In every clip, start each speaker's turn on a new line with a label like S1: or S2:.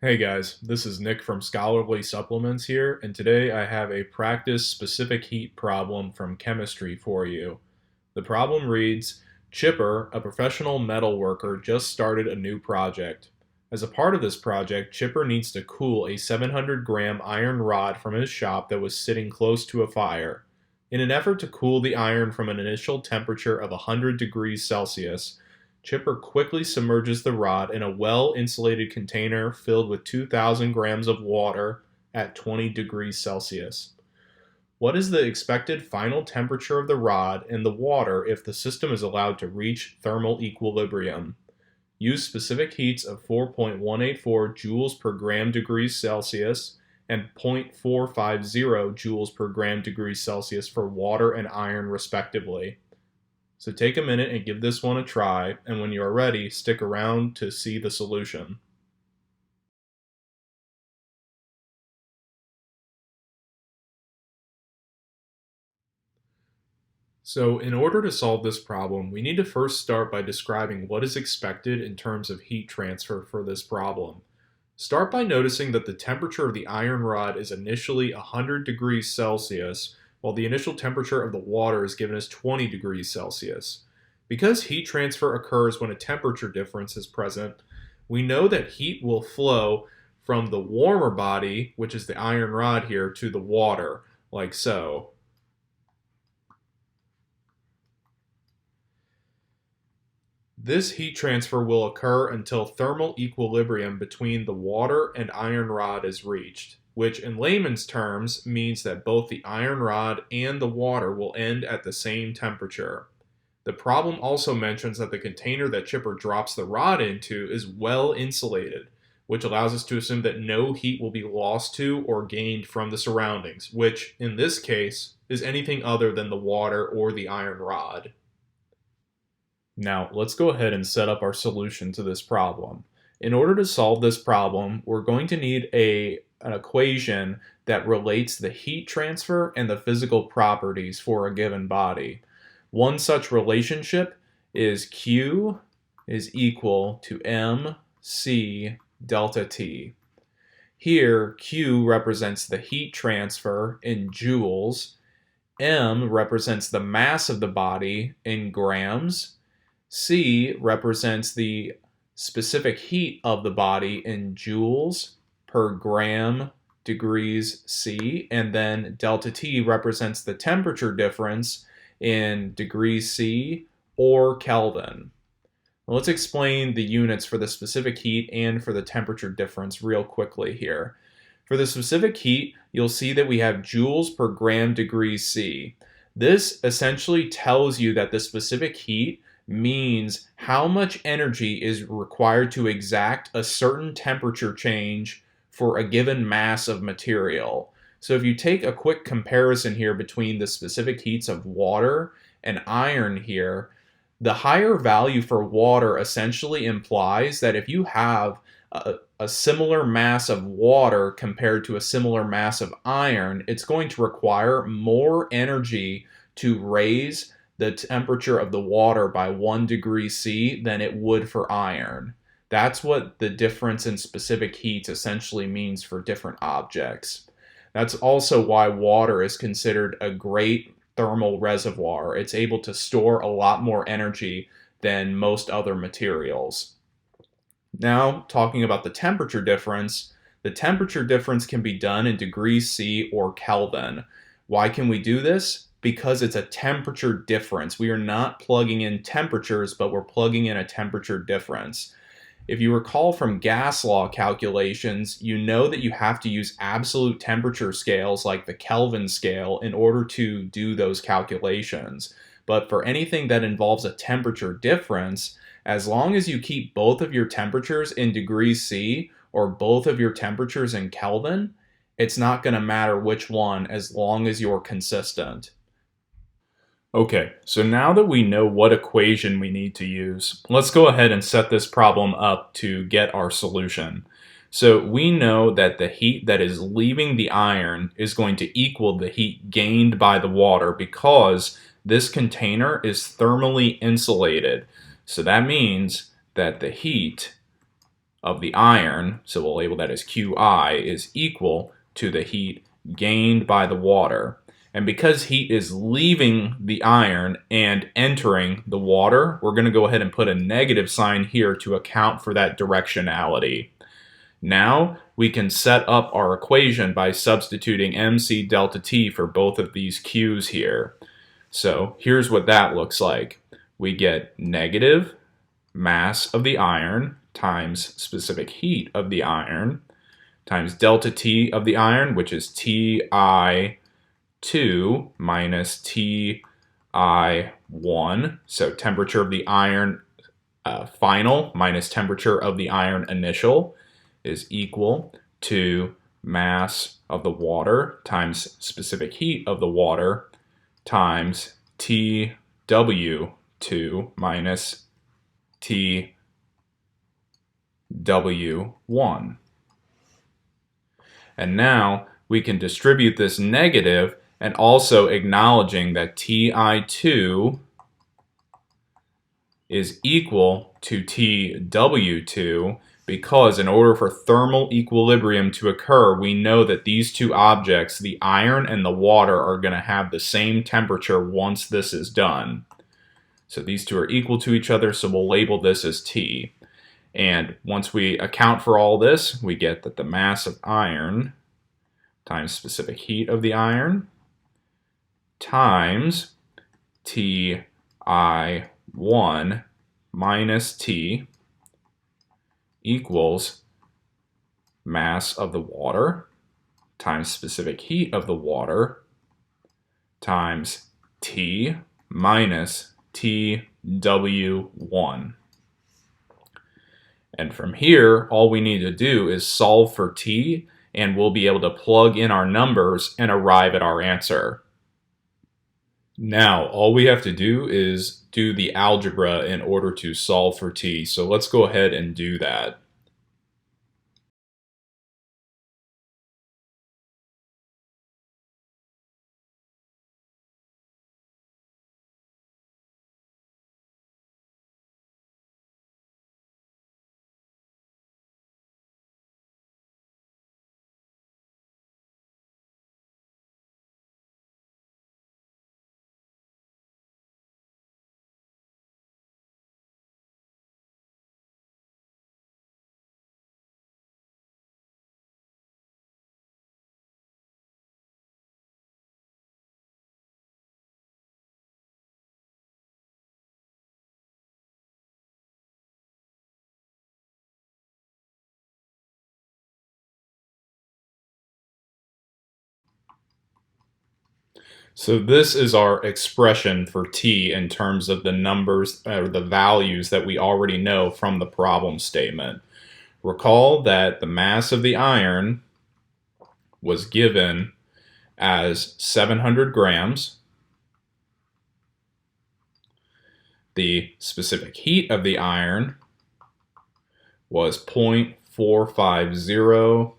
S1: Hey guys, this is Nick from Scholarly Supplements here, and today I have a practice specific heat problem from chemistry for you. The problem reads, Chipper, a professional metal worker, just started a new project. As a part of this project, Chipper needs to cool a 700-gram iron rod from his shop that was sitting close to a fire. In an effort to cool the iron from an initial temperature of 100 degrees Celsius, Chipper quickly submerges the rod in a well-insulated container filled with 2,000 grams of water at 20 degrees Celsius. What is the expected final temperature of the rod and the water if the system is allowed to reach thermal equilibrium? Use specific heats of 4.184 joules per gram degrees Celsius and 0.450 joules per gram degrees Celsius for water and iron respectively. So take a minute and give this one a try, and when you are ready, stick around to see the solution. So in order to solve this problem, we need to first start by describing what is expected in terms of heat transfer for this problem. Start by noticing that the temperature of the iron rod is initially 100 degrees Celsius, while the initial temperature of the water is given as 20 degrees Celsius. Because heat transfer occurs when a temperature difference is present, we know that heat will flow from the warmer body, which is the iron rod here, to the water, like so. This heat transfer will occur until thermal equilibrium between the water and iron rod is reached, which in layman's terms means that both the iron rod and the water will end at the same temperature. The problem also mentions that the container that Chipper drops the rod into is well insulated, which allows us to assume that no heat will be lost to or gained from the surroundings, which, in this case, is anything other than the water or the iron rod. Now, let's go ahead and set up our solution to this problem. In order to solve this problem, we're going to need an equation that relates the heat transfer and the physical properties for a given body. One such relationship is Q is equal to mc delta T. Here, Q represents the heat transfer in joules, m represents the mass of the body in grams, C represents the specific heat of the body in joules per gram degrees C, and then delta T represents the temperature difference in degrees C or Kelvin. Well, let's explain the units for the specific heat and for the temperature difference real quickly here. For the specific heat, you'll see that we have joules per gram degrees C. This essentially tells you that the specific heat means how much energy is required to exact a certain temperature change for a given mass of material. So if you take a quick comparison here between the specific heats of water and iron here, the higher value for water essentially implies that if you have a similar mass of water compared to a similar mass of iron, it's going to require more energy to raise the temperature of the water by 1 degree C than it would for iron. That's what the difference in specific heats essentially means for different objects. That's also why water is considered a great thermal reservoir. It's able to store a lot more energy than most other materials. Now, talking about the temperature difference can be done in degrees C or Kelvin. Why can we do this? Because it's a temperature difference. We are not plugging in temperatures, but we're plugging in a temperature difference. If you recall from gas law calculations, you know that you have to use absolute temperature scales like the Kelvin scale in order to do those calculations. But for anything that involves a temperature difference, as long as you keep both of your temperatures in degrees C or both of your temperatures in Kelvin, it's not going to matter which one as long as you're consistent. Okay, so now that we know what equation we need to use, let's go ahead and set this problem up to get our solution. So we know that the heat that is leaving the iron is going to equal the heat gained by the water because this container is thermally insulated. So that means that the heat of the iron, so we'll label that as Qi, is equal to the heat gained by the water. And because heat is leaving the iron and entering the water, we're going to go ahead and put a negative sign here to account for that directionality. Now we can set up our equation by substituting mc delta T for both of these Q's here. So here's what that looks like. We get negative mass of the iron times specific heat of the iron times delta T of the iron, which is Ti2 minus Ti1. So temperature of the iron final minus temperature of the iron initial is equal to mass of the water times specific heat of the water times Tw2 minus Tw1. And now we can distribute this negative and also acknowledging that Ti2 is equal to Tw2, because in order for thermal equilibrium to occur, we know that these two objects, the iron and the water, are going to have the same temperature once this is done. So these two are equal to each other, so we'll label this as T. And once we account for all this, we get that the mass of iron times specific heat of the iron times Ti1 minus T equals mass of the water times specific heat of the water times T minus Tw1. And from here, all we need to do is solve for T, and we'll be able to plug in our numbers and arrive at our answer. Now, all we have to do is do the algebra in order to solve for T. So let's go ahead and do that. So this is our expression for T in terms of the numbers or the values that we already know from the problem statement. Recall that the mass of the iron was given as 700 grams. The specific heat of the iron was 0.450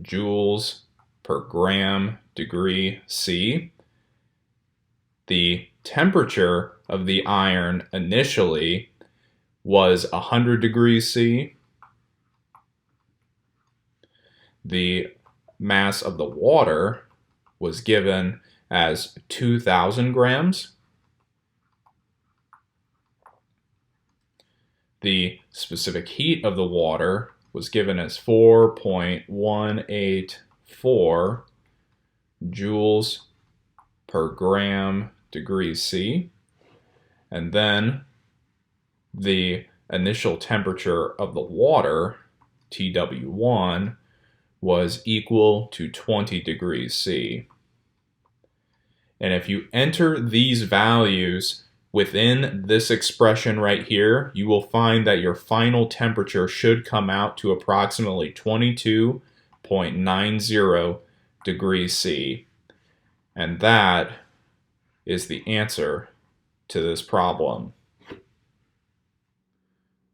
S1: joules per gram degree C. The temperature of the iron initially was 100 degrees C. The mass of the water was given as 2,000 grams. The specific heat of the water was given as 4.184 joules per gram degree C. And then the initial temperature of the water, Tw1, was equal to 20 degrees C. And if you enter these values within this expression right here, you will find that your final temperature should come out to approximately 22.90 degrees C. And that is the answer to this problem.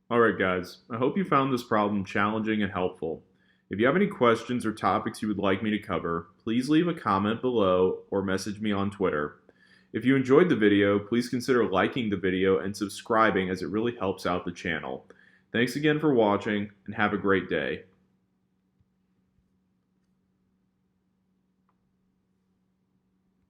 S1: Alright guys, I hope you found this problem challenging and helpful. If you have any questions or topics you would like me to cover, please leave a comment below or message me on Twitter. If you enjoyed the video, please consider liking the video and subscribing, as it really helps out the channel. Thanks again for watching, and have a great day.